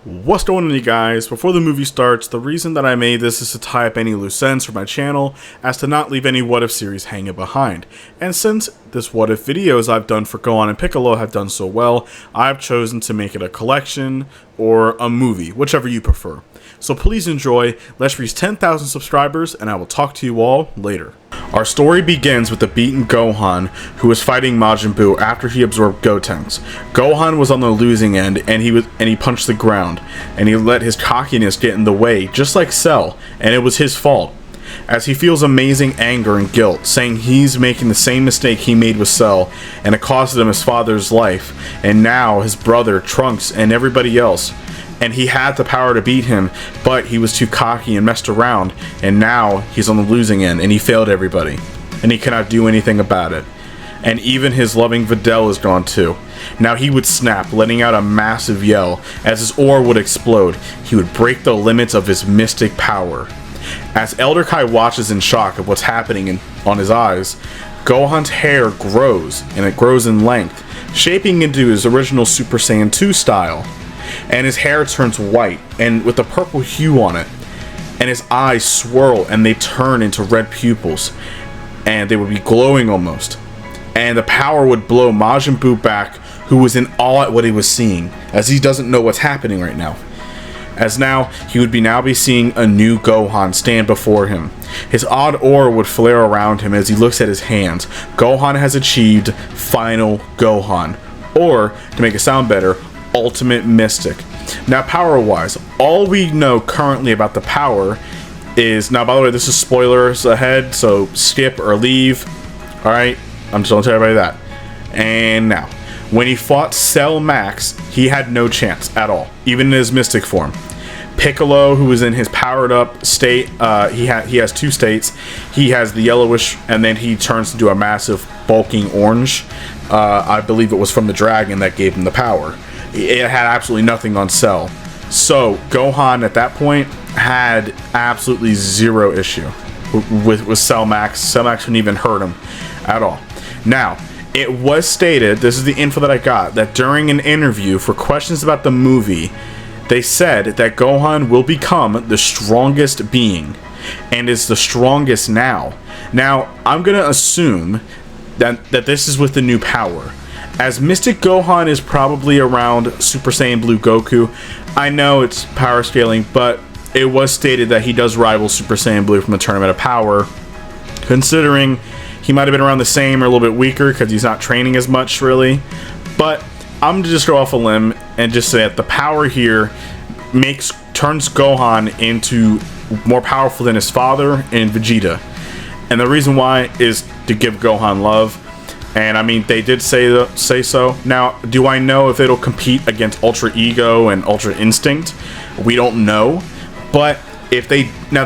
What's going on, you guys? Before the movie starts, the reason that I made this is to tie up any loose ends for my channel, as to not leave any what if series hanging behind. And since this what if videos I've done for Gohan and Piccolo have done so well, I've chosen to make it a collection or a movie, whichever you prefer. So please enjoy. Let's reach 10,000 subscribers, and I will talk to you all later. Our story begins with the beaten Gohan, who was fighting Majin Buu after he absorbed Gotenks. Gohan was on the losing end, and he punched the ground, and he let his cockiness get in the way, just like Cell, and it was his fault. As he feels amazing anger and guilt, saying he's making the same mistake he made with Cell, and it costed him his father's life, and now his brother, Trunks, and everybody else. And he had the power to beat him, but he was too cocky and messed around, and now he's on the losing end, and he failed everybody, and he cannot do anything about it. And even his loving Videl is gone too. Now he would snap, letting out a massive yell. As his aura would explode, he would break the limits of his mystic power. As Elder Kai watches in shock of what's happening on his eyes, Gohan's hair grows, and it grows in length, shaping into his original Super Saiyan 2 style. And his hair turns white and with a purple hue on it, and his eyes swirl and they turn into red pupils, and they would be glowing almost, and the power would blow Majin Buu back, who was in awe at what he was seeing, as he doesn't know what's happening right now. As now he would now be seeing a new Gohan stand before him. His odd aura would flare around him as he looks at his hands. Gohan has achieved Final Gohan, or to make it sound better, Ultimate Mystic. Now, power-wise, all we know currently about the power is, now by the way, this is spoilers ahead, so skip or leave. Alright, I'm just gonna tell everybody that. And now, when he fought Cell Max, he had no chance at all, even in his mystic form. Piccolo, who was in his powered up state, he has two states. He has the yellowish, and then he turns into a massive bulking orange. I believe it was from the dragon that gave him the power. It had absolutely nothing on Cell. So Gohan at that point had absolutely zero issue with Cell Max. Cell Max couldn't even hurt him at all. Now, it was stated, this is the info that I got, that during an interview for questions about the movie, they said that Gohan will become the strongest being, and is the strongest now. Now, I'm gonna assume that this is with the new power. As Mystic Gohan is probably around Super Saiyan Blue Goku. I know it's power scaling, but it was stated that he does rival Super Saiyan Blue from the Tournament of Power, considering he might have been around the same or a little bit weaker because he's not training as much really. But I'm gonna just go off a limb and just say that the power here turns Gohan into more powerful than his father and Vegeta. And the reason why is to give Gohan love. And I mean, they did say so. Now, do I know if it'll compete against Ultra Ego and Ultra Instinct? We don't know. But if they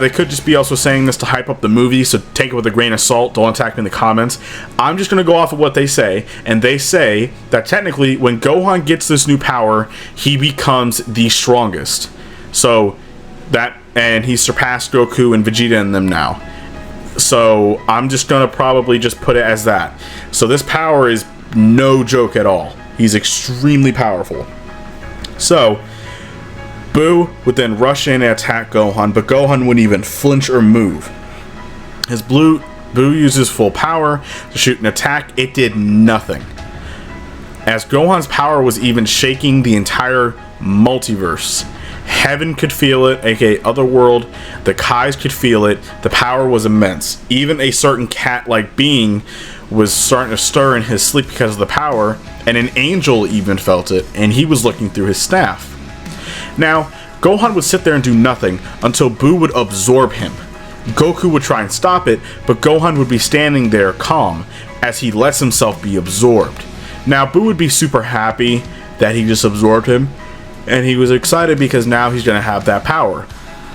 could just be also saying this to hype up the movie, so take it with a grain of salt. Don't attack me in the comments. I'm just gonna go off of what they say, and they say that technically, when Gohan gets this new power, he becomes the strongest. So and he surpassed Goku and Vegeta in them now. So I'm just gonna probably just put it as that. So this power is no joke at all. He's extremely powerful. So Buu would then rush in and attack Gohan, but Gohan wouldn't even flinch or move. Buu uses full power to shoot an attack. It did nothing. As Gohan's power was even shaking the entire multiverse. Heaven could feel it, aka Otherworld. The Kais could feel it. The power was immense. Even a certain cat-like being was starting to stir in his sleep because of the power, and an angel even felt it, and he was looking through his staff. Now, Gohan would sit there and do nothing until Buu would absorb him. Goku would try and stop it, but Gohan would be standing there calm as he lets himself be absorbed. Now, Buu would be super happy that he just absorbed him, and he was excited because now he's going to have that power.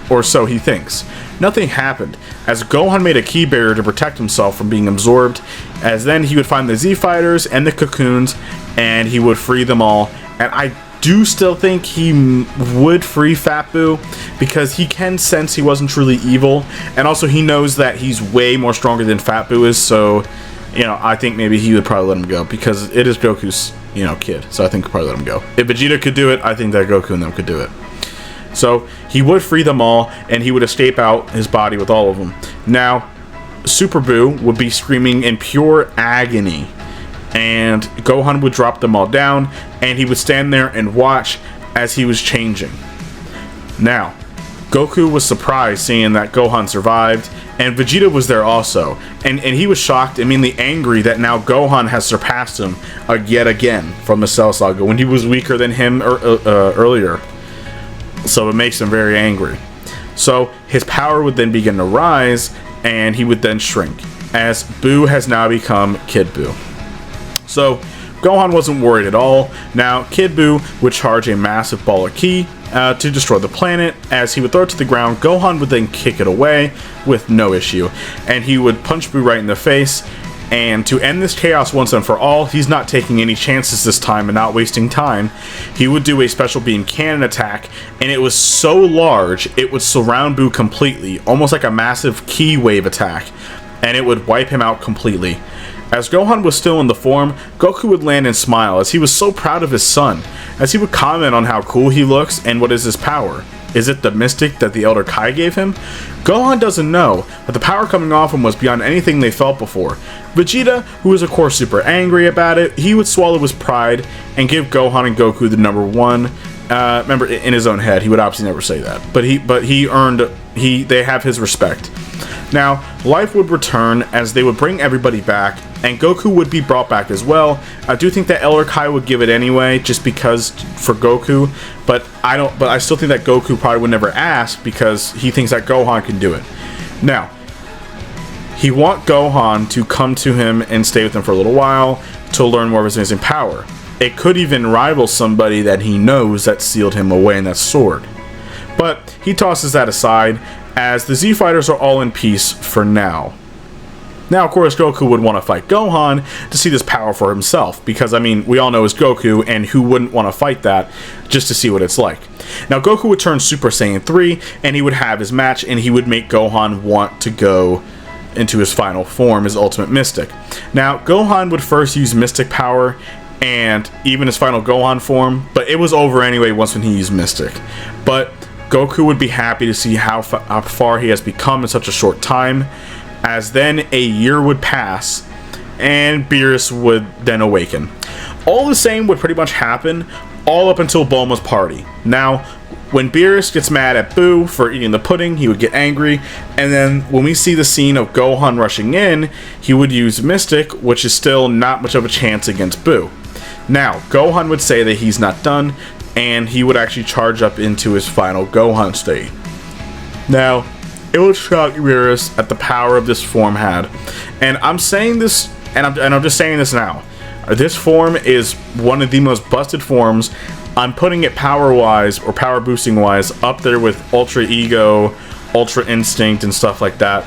Or so he thinks. Nothing happened, as Gohan made a ki barrier to protect himself from being absorbed, as then he would find the Z Fighters and the Cocoons, and he would free them all. And I do still think he would free Fat Buu, because he can sense he wasn't truly evil, and also he knows that he's way more stronger than Fat Buu is, so, you know, I think maybe he would probably let him go, because it is Goku's, kid, so I think he'll probably let him go. If Vegeta could do it, I think that Goku and them could do it. So he would free them all, and he would escape out his body with all of them. Now, Super Boo would be screaming in pure agony, and Gohan would drop them all down, and he would stand there and watch as he was changing. Now, Goku was surprised seeing that Gohan survived, and Vegeta was there also, and he was shocked and mainly angry that now Gohan has surpassed him yet again from the Cell Saga when he was weaker than him earlier. So it makes him very angry. So his power would then begin to rise, and he would then shrink, as Boo has now become Kid Boo. So Gohan wasn't worried at all. Now Kid Boo would charge a massive ball of ki to destroy the planet. As he would throw it to the ground, Gohan would then kick it away with no issue, and he would punch Boo right in the face. And to end this chaos once and for all, he's not taking any chances this time and not wasting time. He would do a special beam cannon attack, and it was so large it would surround Boo completely, almost like a massive ki wave attack, and it would wipe him out completely. As Gohan was still in the form, Goku would land and smile as he was so proud of his son, as he would comment on how cool he looks and what is his power. Is it the mystic that the Elder Kai gave him? Gohan doesn't know, but the power coming off him was beyond anything they felt before. Vegeta, who was of course super angry about it, he would swallow his pride and give Gohan and Goku the number one. Remember, in his own head, he would obviously never say that, but they have his respect. Now, life would return as they would bring everybody back, and Goku would be brought back as well. I do think that Elder Kai would give it anyway, just because for Goku, but I still think that Goku probably would never ask because he thinks that Gohan can do it. Now, he want Gohan to come to him and stay with him for a little while to learn more of his amazing power. It could even rival somebody that he knows that sealed him away in that sword. But he tosses that aside, as the Z Fighters are all in peace for now. Now, of course, Goku would want to fight Gohan to see this power for himself, because, I mean, we all know it's Goku, and who wouldn't want to fight that just to see what it's like. Now, Goku would turn Super Saiyan 3, and he would have his match, and he would make Gohan want to go into his final form, his Ultimate Mystic. Now, Gohan would first use Mystic power, and even his final Gohan form, but it was over anyway once when he used Mystic. But Goku would be happy to see how far he has become in such a short time, as then a year would pass, and Beerus would then awaken. All the same would pretty much happen all up until Bulma's party. Now, when Beerus gets mad at Boo for eating the pudding, he would get angry, and then when we see the scene of Gohan rushing in, he would use Mystic, which is still not much of a chance against Boo. Now, Gohan would say that he's not done, and he would actually charge up into his final Gohan state. Now, it would shock Beerus at the power of this form had, and I'm saying this, and I'm just saying this now. This form is one of the most busted forms. I'm putting it power-wise or power boosting-wise up there with Ultra Ego, Ultra Instinct, and stuff like that.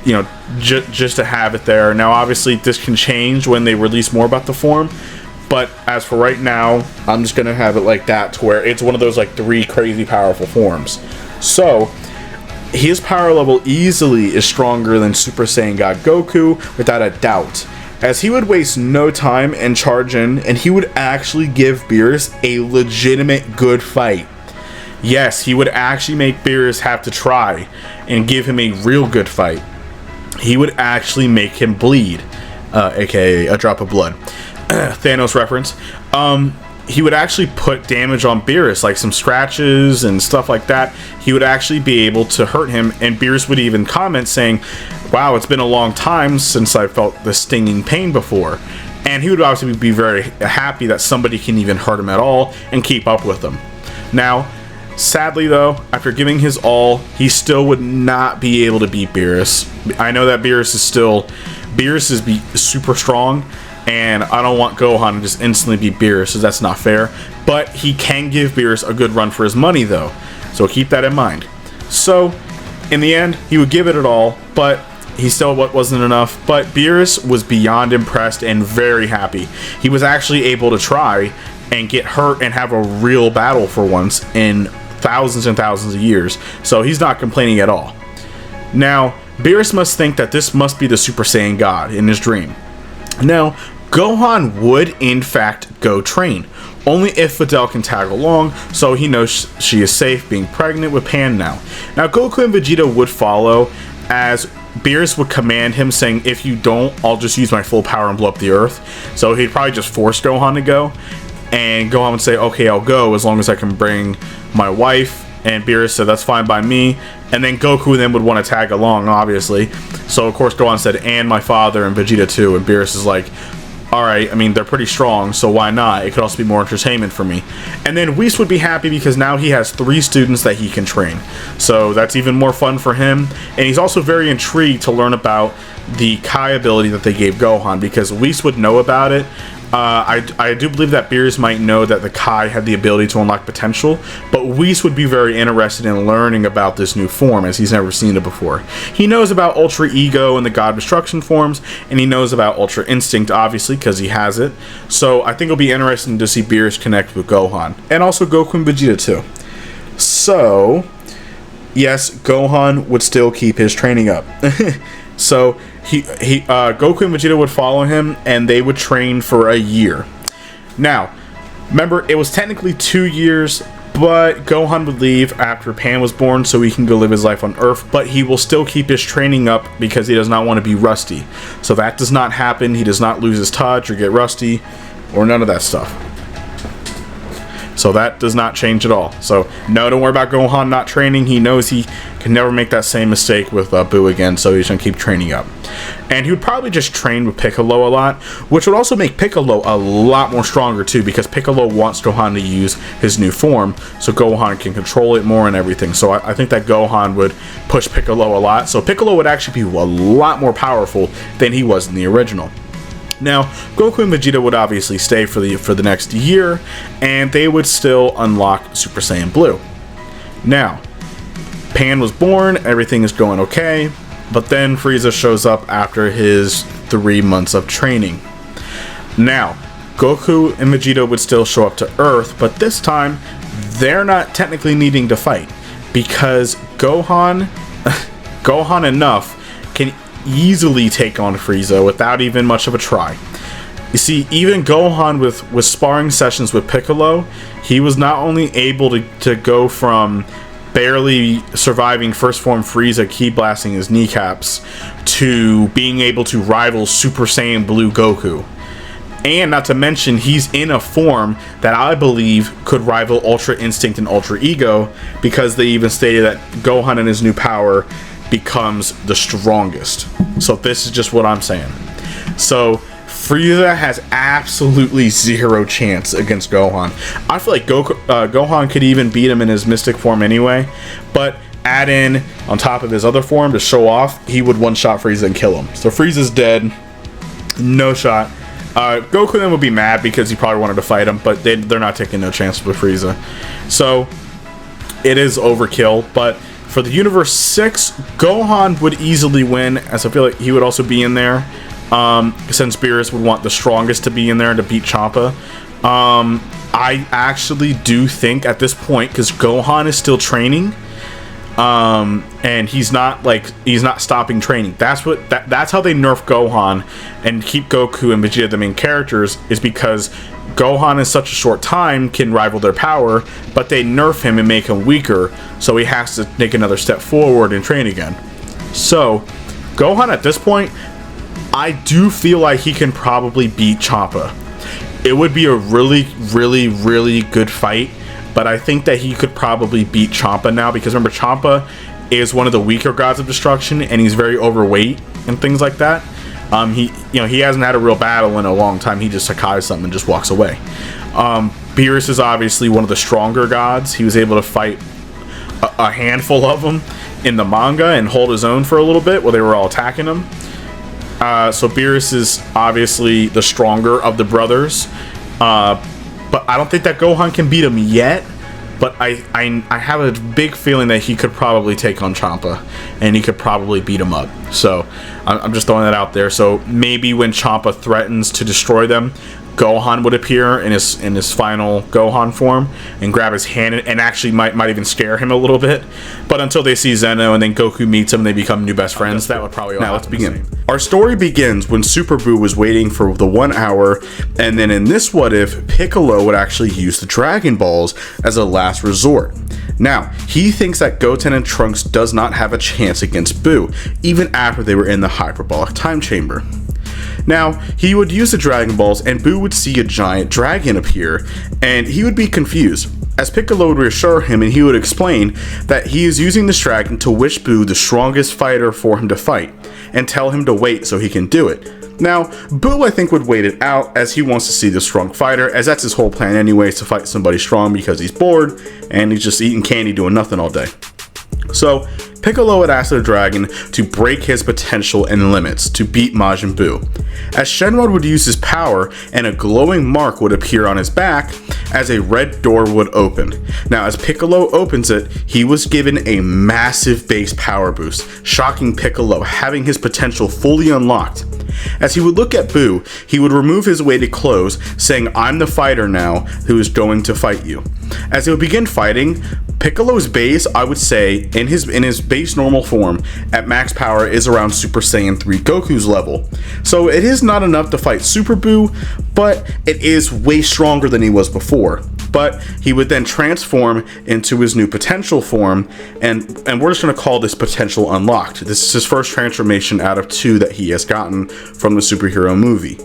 You know, just to have it there. Now, obviously, this can change when they release more about the form. But as for right now, I'm just going to have it like that, to where it's one of those like 3 crazy powerful forms. So, his power level easily is stronger than Super Saiyan God Goku, without a doubt. As he would waste no time and charge in, and he would actually give Beerus a legitimate good fight. Yes, he would actually make Beerus have to try and give him a real good fight. He would actually make him bleed, aka a drop of blood. Thanos reference. He would actually put damage on Beerus, like some scratches and stuff like that. He would actually be able to hurt him, and Beerus would even comment saying, "Wow, it's been a long time since I felt the stinging pain before." And he would obviously be very happy that somebody can even hurt him at all and keep up with him. Now, sadly though, after giving his all, he still would not be able to beat Beerus. I know that Beerus is super strong, and I don't want Gohan to just instantly beat Beerus, so that's not fair. But he can give Beerus a good run for his money, though. So keep that in mind. So, in the end, he would give it all, but he still wasn't enough. But Beerus was beyond impressed and very happy. He was actually able to try and get hurt and have a real battle for once in thousands and thousands of years. So he's not complaining at all. Now, Beerus must think that this must be the Super Saiyan God in his dream. Now, Gohan would, in fact, go train. Only if Videl can tag along, so he knows she is safe being pregnant with Pan now. Now, Goku and Vegeta would follow, as Beerus would command him, saying, if you don't, I'll just use my full power and blow up the earth. So he'd probably just force Gohan to go, and Gohan would say, okay, I'll go, as long as I can bring my wife. And Beerus said, that's fine by me. And then Goku then would want to tag along, obviously. So, of course, Gohan said, and my father, and Vegeta too. And Beerus is like, alright, I mean, they're pretty strong, so why not? It could also be more entertainment for me. And then Whis would be happy because now he has 3 students that he can train. So that's even more fun for him. And he's also very intrigued to learn about the Kai ability that they gave Gohan, because Whis would know about it. I do believe that Beerus might know that the Kai had the ability to unlock potential, but Whis would be very interested in learning about this new form, as he's never seen it before. He knows about Ultra Ego and the God Destruction forms, and he knows about Ultra Instinct, obviously, because he has it. So I think it'll be interesting to see Beerus connect with Gohan, and also Goku and Vegeta too. So, yes, Gohan would still keep his training up. So Goku and Vegeta would follow him, and they would train for a year. Now, remember, it was technically 2 years, but Gohan would leave after Pan was born so he can go live his life on Earth, but he will still keep his training up because he does not want to be rusty. So that does not happen. He does not lose his touch or get rusty or none of that stuff. So that does not change at all. So no, don't worry about Gohan not training. He knows he can never make that same mistake with Buu again, so he's going to keep training up. And he would probably just train with Piccolo a lot, which would also make Piccolo a lot more stronger too, because Piccolo wants Gohan to use his new form, so Gohan can control it more and everything. So I think that Gohan would push Piccolo a lot, so Piccolo would actually be a lot more powerful than he was in the original. Now, Goku and Vegeta would obviously stay for the next year, and they would still unlock Super Saiyan Blue. Now, Pan was born, everything is going okay, but then Frieza shows up after his 3 months of training. Now, Goku and Vegeta would still show up to Earth, but this time, they're not technically needing to fight, because Gohan enough can easily take on Frieza without even much of a try. You see, even Gohan with sparring sessions with Piccolo, he was not only able to go from barely surviving first form Frieza ki blasting his kneecaps to being able to rival Super Saiyan Blue Goku. And not to mention, he's in a form that I believe could rival Ultra Instinct and Ultra Ego, because they even stated that Gohan and his new power becomes the strongest. So this is just what I'm saying. So Frieza has absolutely zero chance against Gohan. I feel like Gohan could even beat him in his mystic form anyway, but add in on top of his other form to show off, he would one-shot Frieza and kill him. So Frieza's dead, no shot. Goku then would be mad because he probably wanted to fight him, but they're not taking no chances with Frieza. So it is overkill, but for the Universe 6, Gohan would easily win, as I feel like he would also be in there, since Beerus would want the strongest to be in there to beat Champa. I actually do think at this point, because Gohan is still training, and he's not stopping training. That's how they nerf Gohan and keep Goku and Vegeta the main characters, is because Gohan in such a short time can rival their power, but they nerf him and make him weaker, so he has to take another step forward and train again. So Gohan at this point, I do feel like he can probably beat Champa. It would be a really, really, really good fight, but I think that he could probably beat Champa now, because remember, Champa is one of the weaker gods of destruction, and he's very overweight and things like that. He hasn't had a real battle in a long time. He just Sakai's something and just walks away. Beerus is obviously one of the stronger gods. He was able to fight a handful of them in the manga and hold his own for a little bit while they were all attacking him. So Beerus is obviously the stronger of the brothers. But I don't think that Gohan can beat him yet. But I have a big feeling that he could probably take on Champa, and he could probably beat him up. So I'm just throwing that out there. So maybe when Champa threatens to destroy them, Gohan would appear in his final Gohan form and grab his hand and actually might even scare him a little bit. But until they see Zeno and then Goku meets him and they become new best friends, that would probably all Now let's begin. Our story begins when Super Buu was waiting for the 1 hour, and then in this what if, Piccolo would actually use the Dragon Balls as a last resort. Now, he thinks that Goten and Trunks does not have a chance against Buu, even after they were in the hyperbolic time chamber. Now, he would use the Dragon Balls and Buu would see a giant dragon appear, and he would be confused, as Piccolo would reassure him and he would explain that he is using this dragon to wish Buu the strongest fighter for him to fight, and tell him to wait so he can do it. Now, Buu I think would wait it out as he wants to see the strong fighter, as that's his whole plan anyways, to fight somebody strong because he's bored and he's just eating candy doing nothing all day. So, Piccolo would ask the dragon to break his potential and limits to beat Majin Buu, as Shenron would use his power and a glowing mark would appear on his back as a red door would open. Now as Piccolo opens it, he was given a massive base power boost, shocking Piccolo, having his potential fully unlocked. As he would look at Buu, he would remove his weighted clothes, saying, "I'm the fighter now who is going to fight you." As they would begin fighting, Piccolo's base, I would say, in his base normal form, at max power is around Super Saiyan 3 Goku's level. So it is not enough to fight Super Buu, but it is way stronger than he was before. But he would then transform into his new potential form, and we're just going to call this potential unlocked. This is his first transformation out of 2 that he has gotten from the superhero movie.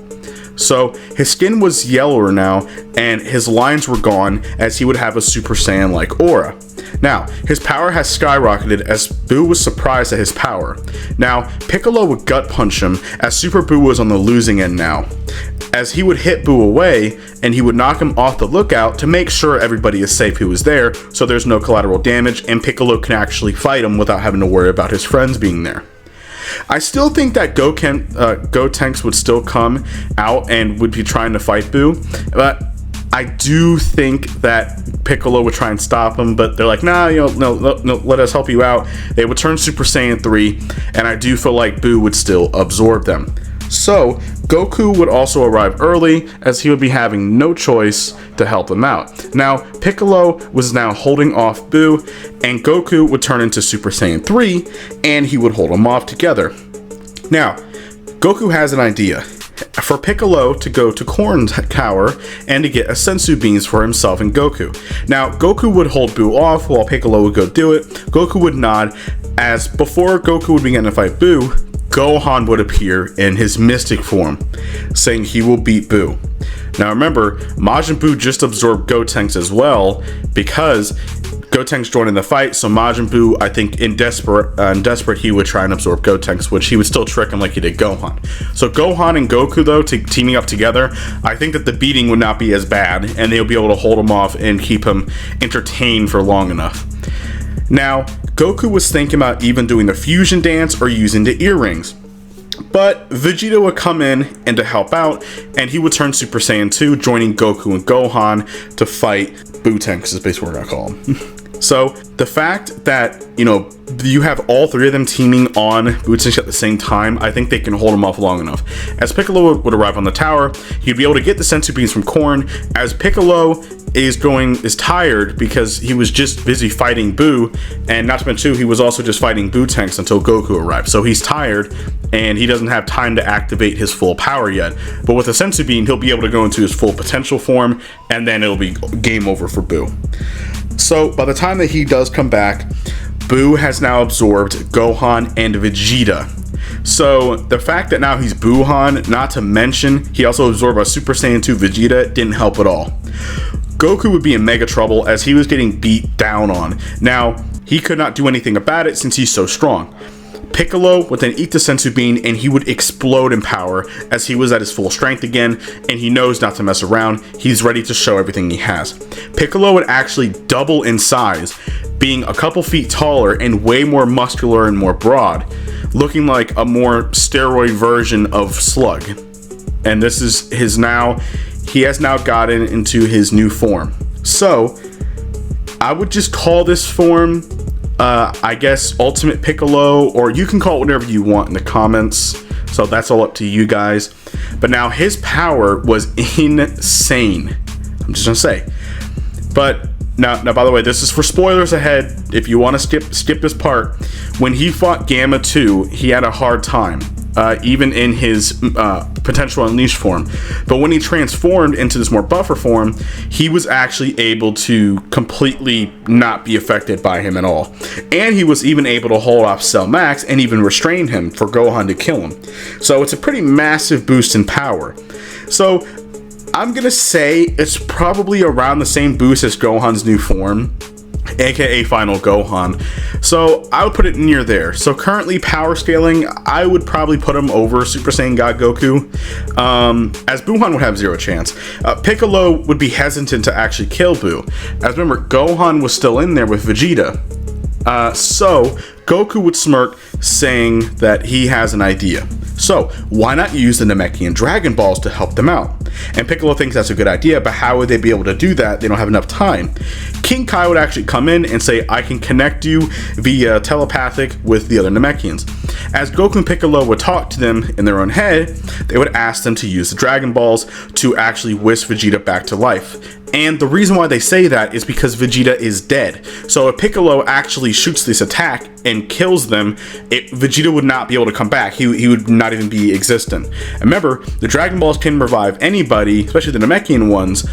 So his skin was yellower now, and his lines were gone, as he would have a Super Saiyan-like aura. Now, his power has skyrocketed as Buu was surprised at his power. Now, Piccolo would gut punch him as Super Buu was on the losing end now, as he would hit Buu away and he would knock him off the lookout to make sure everybody is safe who is there, so there's no collateral damage and Piccolo can actually fight him without having to worry about his friends being there. I still think that Gotenks would still come out and would be trying to fight Buu, but I do think that Piccolo would try and stop him, but they're like, nah, no, let us help you out. They would turn Super Saiyan 3, and I do feel like Buu would still absorb them. So, Goku would also arrive early, as he would be having no choice to help him out. Now, Piccolo was now holding off Buu, and Goku would turn into Super Saiyan 3, and he would hold them off together. Now, Goku has an idea. For Piccolo to go to Corn's tower and to get a sensu beans for himself and Goku. Now, Goku would hold Buu off while Piccolo would go do it. Goku would nod, as before Goku would begin to fight Buu, Gohan would appear in his mystic form, saying he will beat Buu. Now remember, Majin Buu just absorbed Gotenks as well, because Gotenks joined in the fight, so Majin Buu, I think in desperate, he would try and absorb Gotenks, which he would still trick him like he did Gohan. So Gohan and Goku, though, teaming up together, I think that the beating would not be as bad, and they'll be able to hold him off and keep him entertained for long enough. Now, Goku was thinking about even doing the fusion dance or using the earrings. But Vegeta would come in and to help out, and he would turn Super Saiyan 2, joining Goku and Gohan to fight Buu-Tanks, is basically what I call him. So, the fact that, you have all 3 of them teaming on Buu-Tanks at the same time, I think they can hold him off long enough. As Piccolo would arrive on the tower, he'd be able to get the sensu beans from Corn, as Piccolo is tired because he was just busy fighting Buu, and not to mention too, he was also just fighting Buu-Tanks until Goku arrived. So he's tired and he doesn't have time to activate his full power yet. But with a sensu bean, he'll be able to go into his full potential form, and then it'll be game over for Buu. So by the time that he does come back, Buu has now absorbed Gohan and Vegeta. So the fact that now he's Buuhan, not to mention he also absorbed a Super Saiyan 2 Vegeta, didn't help at all. Goku would be in mega trouble as he was getting beat down on. Now, he could not do anything about it since he's so strong. Piccolo would then eat the sensu bean and he would explode in power as he was at his full strength again, and he knows not to mess around. He's ready to show everything he has. Piccolo would actually double in size, being a couple feet taller and way more muscular and more broad, looking like a more steroid version of Slug. And this is he has now gotten into his new form. So I would just call this form I guess Ultimate Piccolo, or you can call it whatever you want in the comments, so that's all up to you guys. But now his power was insane. I'm just gonna say. But now, by the way, this is for spoilers ahead. If you want to skip this part, when he fought Gamma 2, he had a hard time, even in his potential unleashed form. But when he transformed into this more buffer form, he was actually able to completely not be affected by him at all. And he was even able to hold off Cell Max and even restrain him for Gohan to kill him. So it's a pretty massive boost in power. So I'm gonna say it's probably around the same boost as Gohan's new form, aka Final Gohan. So I would put it near there. So currently power scaling, I would probably put him over Super Saiyan God Goku, as Buhan would have zero chance. Piccolo would be hesitant to actually kill Buu, as remember Gohan was still in there with Vegeta. So Goku would smirk, saying that he has an idea. So why not use the Namekian Dragon Balls to help them out? And Piccolo thinks that's a good idea, but how would they be able to do that? They don't have enough time. King Kai would actually come in and say, I can connect you via telepathic with the other Namekians. As Goku and Piccolo would talk to them in their own head, they would ask them to use the Dragon Balls to actually whisk Vegeta back to life. And the reason why they say that is because Vegeta is dead. So if Piccolo actually shoots this attack and kills them, Vegeta would not be able to come back. He would not even be existent. And remember, the Dragon Balls can revive anybody, especially the Namekian ones,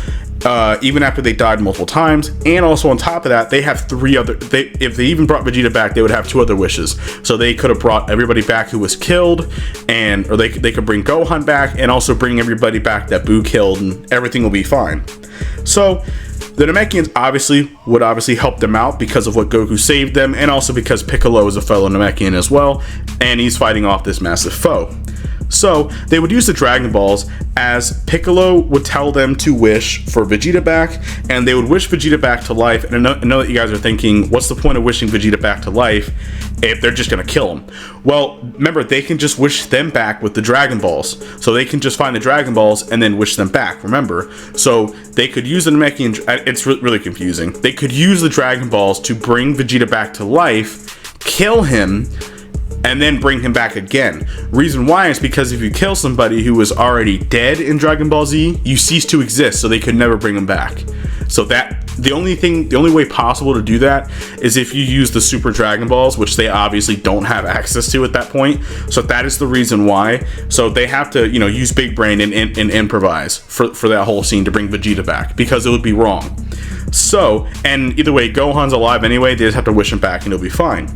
even after they died multiple times. And also on top of that, they have three other, if they even brought Vegeta back, they would have two other wishes. So they could have brought everybody back who was killed, or they could bring Gohan back and also bring everybody back that Buu killed, and everything will be fine. So the Namekians would obviously help them out because of what Goku saved them, and also because Piccolo is a fellow Namekian as well, and he's fighting off this massive foe. So they would use the Dragon Balls, as Piccolo would tell them to wish for Vegeta back, and they would wish Vegeta back to life. And I know that you guys are thinking, what's the point of wishing Vegeta back to life if they're just going to kill him? Well, remember, they can just wish them back with the Dragon Balls. So they can just find the Dragon Balls and then wish them back, remember? So they could use the Namekian, it's really confusing. They could use the Dragon Balls to bring Vegeta back to life, kill him, and then bring him back again. Reason why is because if you kill somebody who was already dead in Dragon Ball Z, you cease to exist, so they could never bring him back. So that the only way possible to do that is if you use the Super Dragon Balls, which they obviously don't have access to at that point. So that is the reason why. So they have to, use big brain and improvise for that whole scene to bring Vegeta back, because it would be wrong. So, and either way, Gohan's alive anyway, they just have to wish him back and it'll be fine.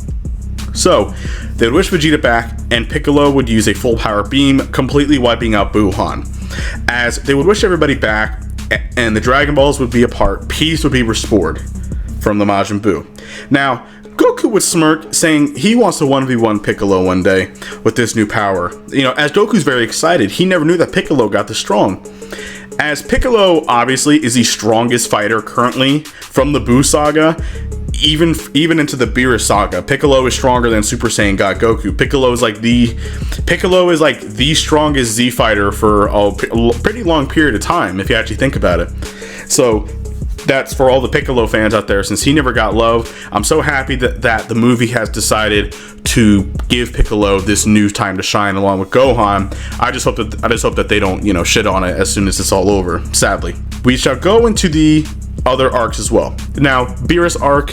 So they would wish Vegeta back, and Piccolo would use a full power beam, completely wiping out Buhan. As they would wish everybody back, and the Dragon Balls would be apart, peace would be restored from the Majin Buu. Now, Goku would smirk, saying he wants to 1v1 Piccolo one day with this new power. As Goku's very excited, he never knew that Piccolo got this strong. As Piccolo obviously is the strongest fighter currently from the Buu saga, even into the Beerus saga, Piccolo is stronger than Super Saiyan God Goku. Piccolo is like the strongest Z fighter for a pretty long period of time, if you actually think about it. So that's for all the Piccolo fans out there. Since he never got love, I'm so happy that the movie has decided to give Piccolo this new time to shine along with Gohan. I just hope that they don't shit on it as soon as it's all over. Sadly, we shall go into the other arcs as well. Now, Beerus arc,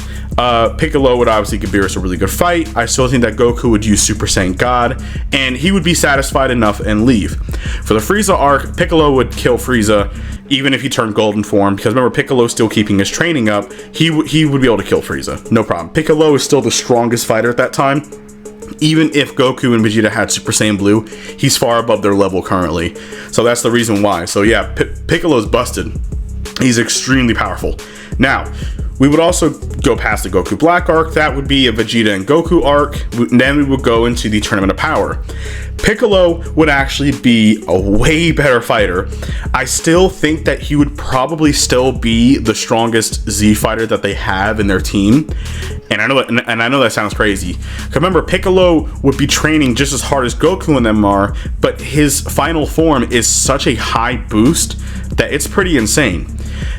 Piccolo would obviously give Beerus a really good fight. I still think that Goku would use Super Saiyan God, and he would be satisfied enough and leave. For the Frieza arc, Piccolo would kill Frieza, even if he turned golden form, because remember, Piccolo's still keeping his training up. He would be able to kill Frieza, no problem. Piccolo is still the strongest fighter at that time. Even if Goku and Vegeta had Super Saiyan Blue, he's far above their level currently. So that's the reason why. So yeah, Piccolo's busted. He's extremely powerful. Now, we would also go past the Goku Black arc. That would be a Vegeta and Goku arc. Then we would go into the Tournament of Power. Piccolo would actually be a way better fighter. I still think that he would probably still be the strongest Z fighter that they have in their team. And I know that sounds crazy. Remember, Piccolo would be training just as hard as Goku and them are, but his final form is such a high boost that it's pretty insane.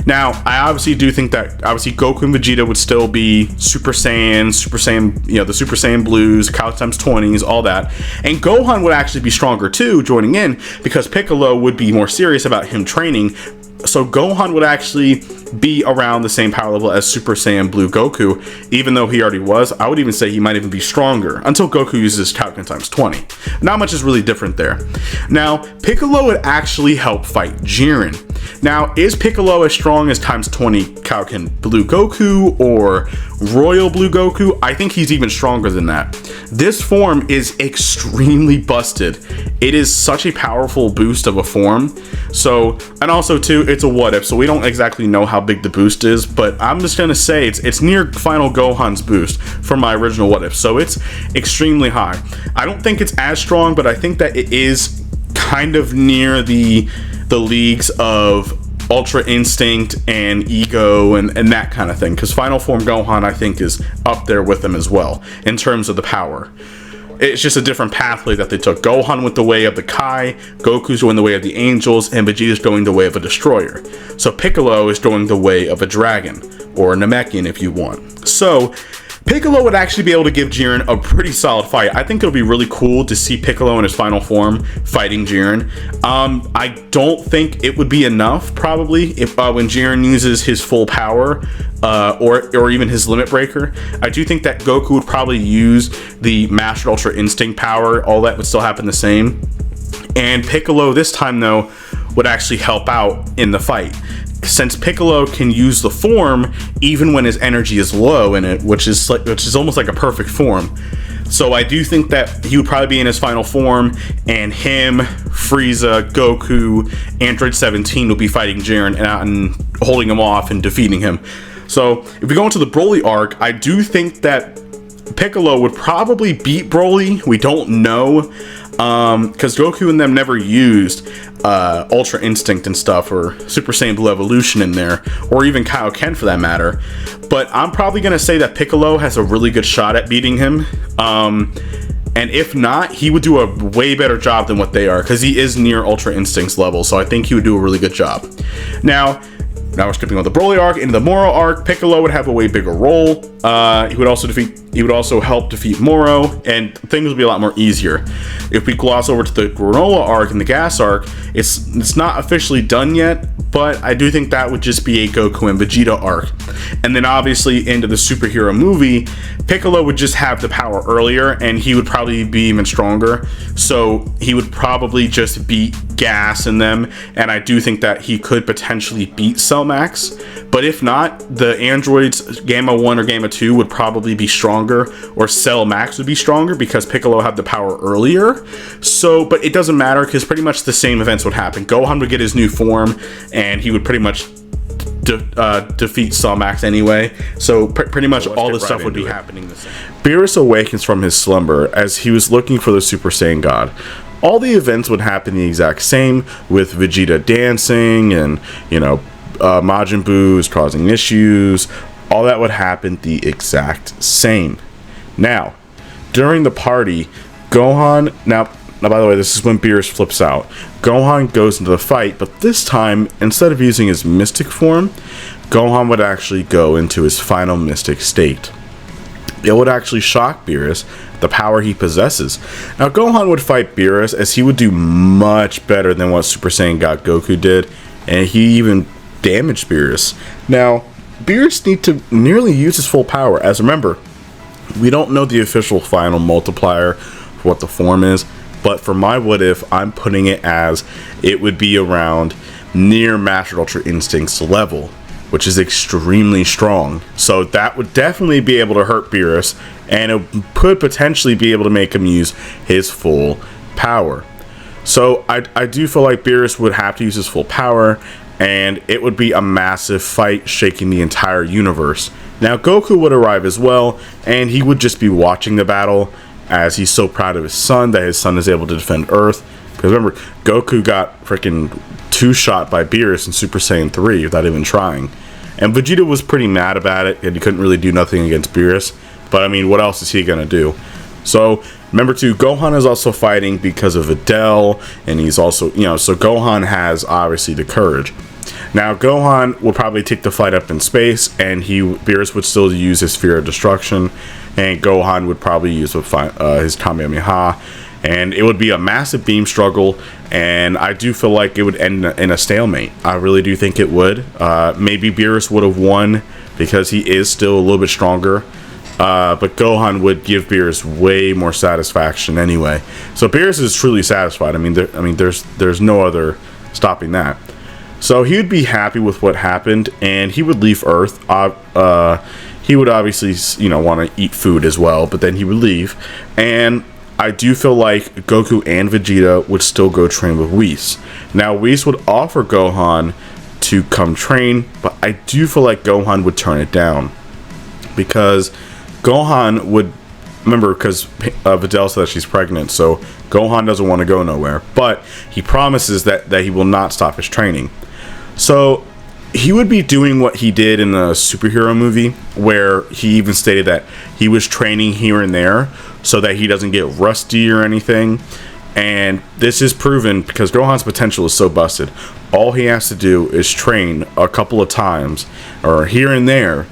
Now, I obviously do think that obviously Goku and Vegeta would still be Super Saiyan, you know, the Super Saiyan Blues, Cow times 20s, all that. And Gohan would actually be stronger too, joining in, because Piccolo would be more serious about him training. So Gohan would actually be around the same power level as Super Saiyan Blue Goku, even though he already was. I would even say he might even be stronger until Goku uses Kaioken times 20. Not much is really different there. Now, Piccolo would actually help fight Jiren. Now, is Piccolo as strong as times 20 Kaioken Blue Goku or Royal Blue Goku? I think he's even stronger than that. This form is extremely busted. It is such a powerful boost of a form. So, and also too, it's a what if, so we don't exactly know how big the boost is, but I'm just gonna say it's near Final Gohan's boost from my original what if, so it's extremely high. I don't think it's as strong, but I think that it is kind of near the leagues of Ultra Instinct and Ego and that kind of thing, because Final Form Gohan I think is up there with them as well in terms of the power. It's just a different pathway that they took. Gohan went the way of the Kai, Goku's going the way of the Angels, and Vegeta's going the way of a Destroyer. So Piccolo is going the way of a Dragon, or a Namekian if you want. So Piccolo would actually be able to give Jiren a pretty solid fight. I think it'll be really cool to see Piccolo in his final form fighting Jiren. I don't think it would be enough, probably, if when Jiren uses his full power, or even his limit breaker. I do think that Goku would probably use the Mastered Ultra Instinct power. All that would still happen the same. And Piccolo this time, though, would actually help out in the fight, since Piccolo can use the form even when his energy is low in it, which is almost like a perfect form. So I do think that he would probably be in his final form, and him, Frieza, Goku, Android 17 will be fighting Jiren and holding him off and defeating him. So if we go into the Broly arc, I do think that Piccolo would probably beat Broly. We don't know, because Goku and them never used Ultra Instinct and stuff, or Super Saiyan Blue Evolution in there, or even Kaioken for that matter. But I'm probably going to say that Piccolo has a really good shot at beating him. And if not, he would do a way better job than what they are, because he is near Ultra Instinct's level. So I think he would do a really good job. Now we're skipping on the Broly arc. Into the Moro arc, Piccolo would have a way bigger role. He would also help defeat Moro, and things would be a lot more easier. If we gloss over to the Granola arc and the Gas arc, it's not officially done yet, but I do think that would just be a Goku and Vegeta arc. And then obviously into the superhero movie, Piccolo would just have the power earlier, and he would probably be even stronger. So he would probably just beat Gas in them, and I do think that he could potentially beat Cell Max. But if not, the androids Gamma 1 or Gamma 2 would probably be stronger, or Cell Max would be stronger, because Piccolo had the power earlier. So, but it doesn't matter, because pretty much the same events would happen. Gohan would get his new form, and he would pretty much defeat Cell Max anyway. So pretty much all this stuff would be happening the same. Beerus awakens from his slumber as he was looking for the Super Saiyan God. All the events would happen the exact same, with Vegeta dancing and, you know, Majin Buu is causing issues. All that would happen the exact same. Now, during the party, Gohan, now by the way, this is when Beerus flips out. Gohan goes into the fight, but this time, instead of using his mystic form, Gohan would actually go into his final mystic state. It would actually shock Beerus, the power he possesses. Now, Gohan would fight Beerus, as he would do much better than what Super Saiyan God Goku did, and he even damaged Beerus. Now, Beerus need to nearly use his full power, as remember, we don't know the official final multiplier for what the form is, but for my what if, I'm putting it as it would be around near Mastered Ultra Instinct's level, which is extremely strong. So that would definitely be able to hurt Beerus, and it could potentially be able to make him use his full power. So I do feel like Beerus would have to use his full power, and it would be a massive fight shaking the entire universe. Now Goku would arrive as well, and he would just be watching the battle, as he's so proud of his son that his son is able to defend Earth. Because remember, Goku got freaking two-shot by Beerus in Super Saiyan 3 without even trying. And Vegeta was pretty mad about it, and he couldn't really do nothing against Beerus. But I mean, what else is he gonna do? So Remember too, Gohan is also fighting because of Videl, and he's also, so Gohan has obviously the courage. Now Gohan will probably take the fight up in space, and Beerus would still use his Sphere of Destruction, and Gohan would probably use his Kamehameha, and it would be a massive beam struggle, and I do feel like it would end in a stalemate. I really do think it would. Maybe Beerus would have won because he is still a little bit stronger, but Gohan would give Beerus way more satisfaction anyway. So Beerus is truly satisfied. There's no other stopping that. So he would be happy with what happened, and he would leave Earth. He would obviously, want to eat food as well, but then he would leave. And I do feel like Goku and Vegeta would still go train with Whis. Now, Whis would offer Gohan to come train, but I do feel like Gohan would turn it down. Because Gohan would, remember, because Videl said that she's pregnant, so Gohan doesn't want to go nowhere. But he promises that he will not stop his training. So he would be doing what he did in the superhero movie, where he even stated that he was training here and there so that he doesn't get rusty or anything. And this is proven because Gohan's potential is so busted. All he has to do is train a couple of times or here and there,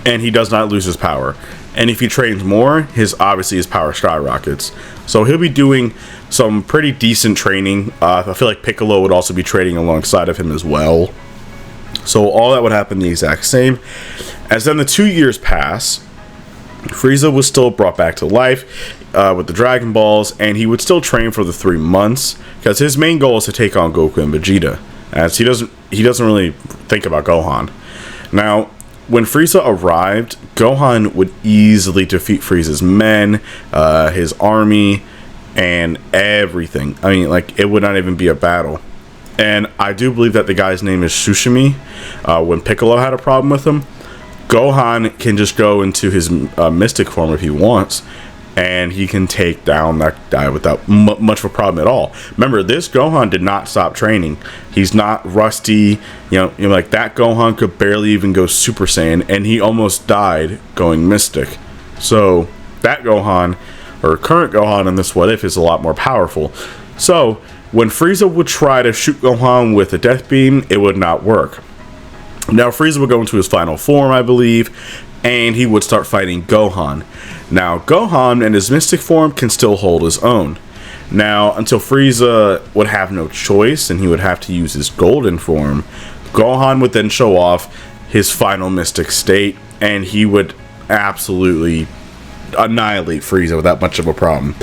and he does not lose his power. And if he trains more, his power skyrockets. So he'll be doing some pretty decent training. I feel like Piccolo would also be training alongside of him as well. So all that would happen the exact same. As then the 2 years pass, Frieza was still brought back to life with the Dragon Balls, and he would still train for the 3 months because his main goal is to take on Goku and Vegeta, as he doesn't really think about Gohan. Now, when Frieza arrived, Gohan would easily defeat Frieza's men, his army, and everything. It would not even be a battle. And I do believe that the guy's name is Tsushima. When Piccolo had a problem with him, Gohan can just go into his mystic form if he wants, and he can take down that guy without much of a problem at all. Remember, this Gohan did not stop training. He's not rusty. Like that Gohan could barely even go Super Saiyan, and he almost died going mystic. So that Gohan, or current Gohan in this What If, is a lot more powerful. So when Frieza would try to shoot Gohan with a death beam, it would not work. Now Frieza would go into his final form, I believe, and he would start fighting Gohan. Now Gohan in his mystic form can still hold his own. Now, until Frieza would have no choice and he would have to use his golden form, Gohan would then show off his final mystic state, and he would absolutely annihilate Frieza without much of a problem.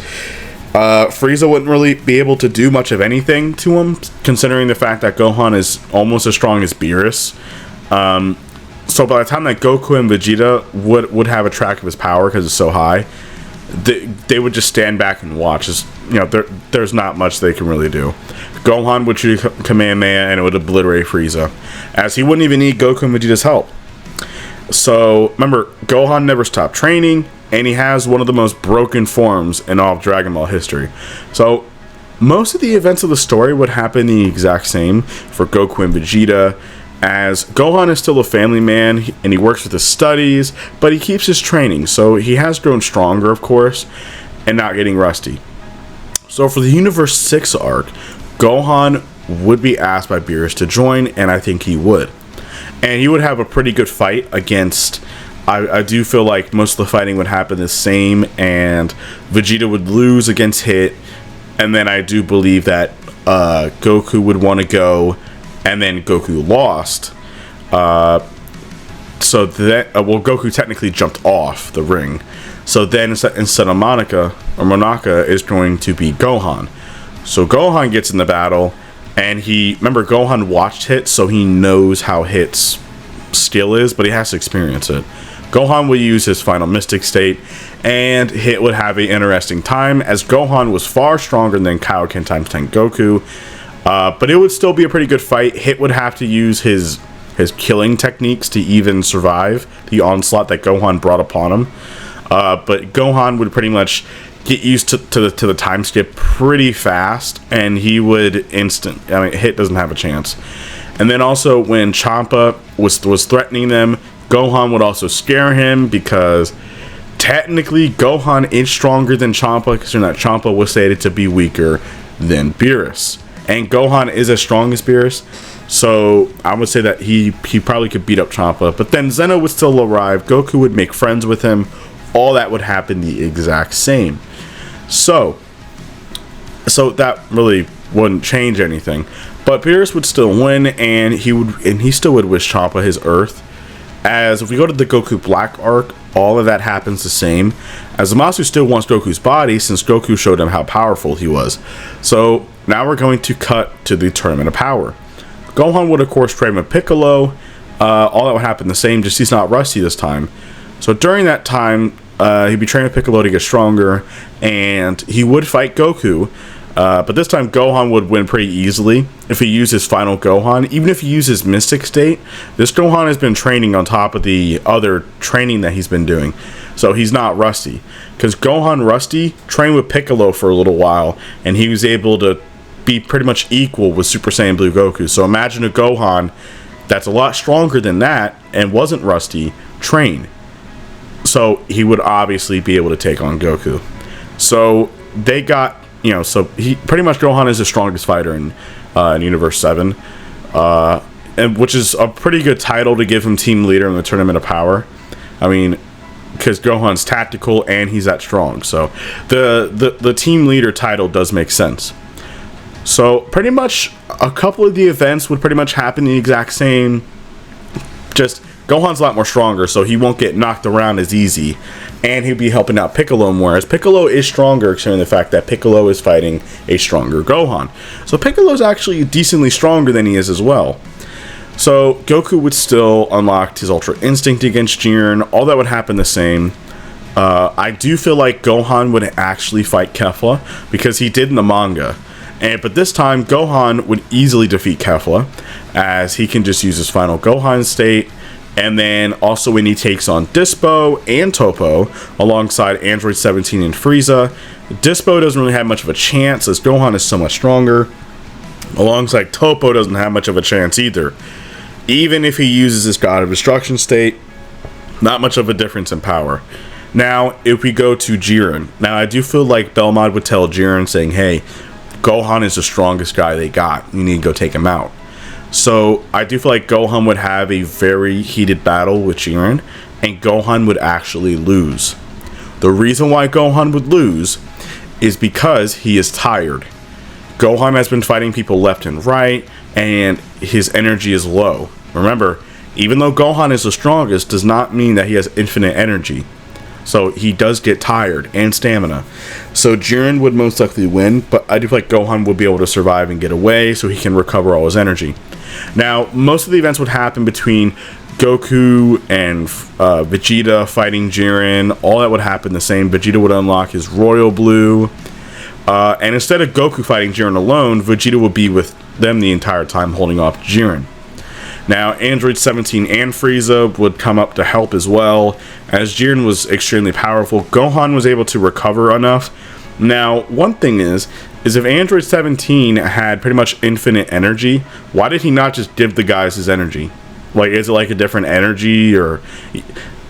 Frieza wouldn't really be able to do much of anything to him, considering the fact that Gohan is almost as strong as Beerus. So by the time that Goku and Vegeta would have a track of his power because it's so high, they would just stand back and watch. There's not much they can really do. Gohan would shoot Kamehameha and it would obliterate Frieza, as he wouldn't even need Goku and Vegeta's help. So remember, Gohan never stopped training, and he has one of the most broken forms in all of Dragon Ball history. So most of the events of the story would happen the exact same for Goku and Vegeta, as Gohan is still a family man and he works with his studies, but he keeps his training, so he has grown stronger, of course, and not getting rusty. So for the Universe 6 arc, Gohan would be asked by Beerus to join, and I think he would. And he would have a pretty good fight against... I do feel like most of the fighting would happen the same, and Vegeta would lose against Hit, and then I do believe that Goku would want to go, and then Goku lost. So that Goku technically jumped off the ring. So then instead of Monaka is going to be Gohan. So Gohan gets in the battle, and remember, Gohan watched Hit, so he knows how Hit's skill is, but he has to experience it. Gohan would use his final mystic state, and Hit would have an interesting time, as Gohan was far stronger than Kaioken times 10 Goku. But it would still be a pretty good fight. Hit would have to use his killing techniques to even survive the onslaught that Gohan brought upon him. But Gohan would pretty much get used to the time skip pretty fast, and he would Hit doesn't have a chance. And then also when Champa was threatening them, Gohan would also scare him, because technically Gohan is stronger than Champa, considering that Champa was stated to be weaker than Beerus. And Gohan is as strong as Beerus, so I would say that he probably could beat up Champa. But then Zeno would still arrive, Goku would make friends with him, all that would happen the exact same. So that really wouldn't change anything. But Beerus would still win, and he still would wish Champa his Earth. As if we go to the Goku Black arc, all of that happens the same, as Zamasu still wants Goku's body since Goku showed him how powerful he was. So now we're going to cut to the Tournament of Power. Gohan would of course train with Piccolo. All that would happen the same, just he's not rusty this time. So during that time, he'd be training with Piccolo to get stronger, and he would fight Goku. But this time Gohan would win pretty easily if he used his final Gohan. Even if he uses Mystic State, this Gohan has been training on top of the other training that he's been doing. So he's not rusty. Because Gohan Rusty trained with Piccolo for a little while, and he was able to be pretty much equal with Super Saiyan Blue Goku. So imagine a Gohan that's a lot stronger than that and wasn't rusty, train. So he would obviously be able to take on Goku. So they got... so he pretty much Gohan is the strongest fighter in Universe 7, and which is a pretty good title to give him team leader in the Tournament of Power. I mean, because Gohan's tactical and he's that strong, so the team leader title does make sense. So pretty much a couple of the events would pretty much happen the exact same. Just Gohan's a lot more stronger, so he won't get knocked around as easy. And he'll be helping out Piccolo more, as Piccolo is stronger, considering the fact that Piccolo is fighting a stronger Gohan. So Piccolo's actually decently stronger than he is as well. So Goku would still unlock his Ultra Instinct against Jiren. All that would happen the same. I do feel like Gohan would actually fight Kefla, because he did in the manga. But this time, Gohan would easily defeat Kefla, as he can just use his final Gohan state. And then also when he takes on Dispo and Topo alongside Android 17 and Frieza, Dispo doesn't really have much of a chance as Gohan is so much stronger. Alongside Topo doesn't have much of a chance either. Even if he uses his God of Destruction state, not much of a difference in power. Now, if we go to Jiren, now I do feel like Belmont would tell Jiren saying, hey, Gohan is the strongest guy they got. You need to go take him out. So I do feel like Gohan would have a very heated battle with Jiren, and Gohan would actually lose. The reason why Gohan would lose is because he is tired. Gohan has been fighting people left and right, and his energy is low. Remember, even though Gohan is the strongest, does not mean that he has infinite energy. So he does get tired and stamina. So Jiren would most likely win, but I do feel like Gohan would be able to survive and get away so he can recover all his energy. Now, most of the events would happen between Goku and Vegeta fighting Jiren. All that would happen the same. Vegeta would unlock his Royal Blue. And instead of Goku fighting Jiren alone, Vegeta would be with them the entire time holding off Jiren. Now, Android 17 and Frieza would come up to help as well. As Jiren was extremely powerful, Gohan was able to recover enough. Now, one thing is if Android 17 had pretty much infinite energy, why did he not just give the guys his energy? Like, is it like a different energy, or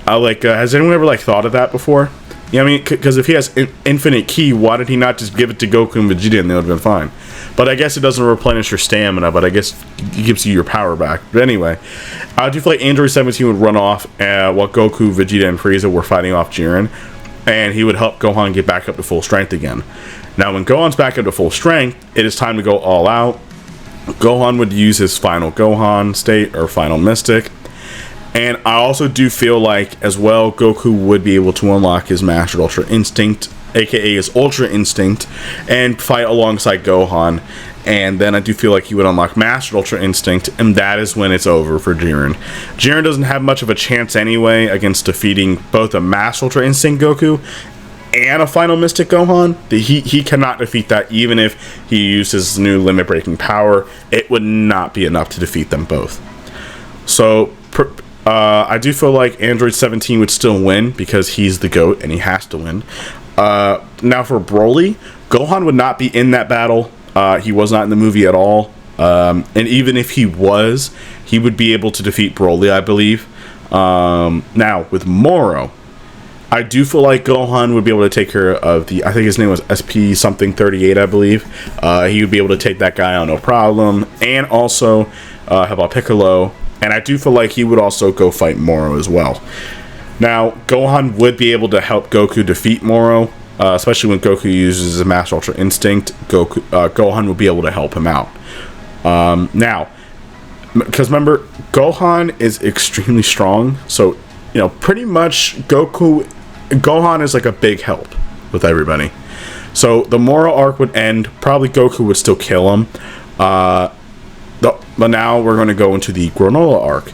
has anyone ever thought of that before? Yeah, I mean, because if he has infinite ki, why did he not just give it to Goku and Vegeta and they would have been fine? But I guess it doesn't replenish your stamina, but I guess it gives you your power back. But anyway, I do feel like Android 17 would run off while Goku, Vegeta, and Frieza were fighting off Jiren, and he would help Gohan get back up to full strength again. Now, when Gohan's back up to full strength, it is time to go all out. Gohan would use his final Gohan state, or final Mystic. And I also do feel like, as well, Goku would be able to unlock his Mastered Ultra Instinct, aka his Ultra Instinct, and fight alongside Gohan. And then I do feel like he would unlock Mastered Ultra Instinct, and that is when it's over for Jiren. Jiren doesn't have much of a chance anyway against defeating both a Mastered Ultra Instinct Goku and a final Mystic Gohan. He cannot defeat that, even if he used his new limit-breaking power. It would not be enough to defeat them both. So I do feel like Android 17 would still win because he's the GOAT and he has to win. Now for Broly, Gohan would not be in that battle. He was not in the movie at all. And even if he was, he would be able to defeat Broly, I believe. Now with Moro, I do feel like Gohan would be able to take care of the, I think his name was SP something 38, I believe. He would be able to take that guy on no problem. And also, how about Piccolo? And I do feel like he would also go fight Moro as well. Now, Gohan would be able to help Goku defeat Moro, especially when Goku uses his Master Ultra Instinct. Gohan will be able to help him out. Now, because remember, Gohan is extremely strong, so, you know, pretty much Gohan is like a big help with everybody. So the Moro arc would end. Probably Goku would still kill him. But now we're going to go into the Granola arc.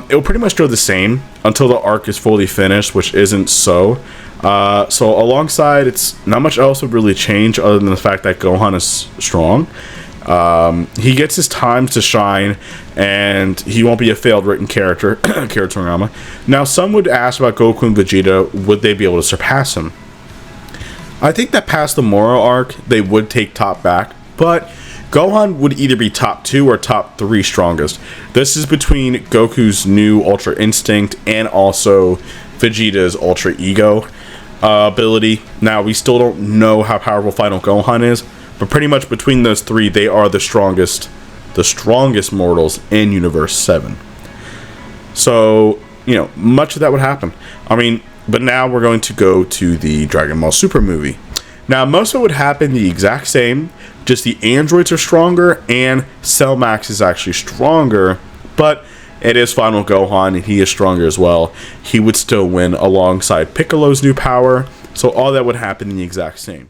It will pretty much go the same until the arc is fully finished, which isn't so. So alongside, it's not much else would really change other than the fact that Gohan is strong. He gets his time to shine, and he won't be a failed written character. Now, some would ask about Goku and Vegeta. Would they be able to surpass him? I think that past the Moro arc, they would take top back, but Gohan would either be top 2 or top 3 strongest. This is between Goku's new Ultra Instinct and also Vegeta's Ultra Ego ability. Now, we still don't know how powerful Final Gohan is, but pretty much between those 3, they are the strongest mortals in Universe 7. So, you know, much of that would happen. I mean, but now we're going to go to the Dragon Ball Super movie. Now, most of it would happen the exact same, just the androids are stronger, and Cell Max is actually stronger, but it is Final Gohan, and he is stronger as well. He would still win alongside Piccolo's new power, so all that would happen the exact same.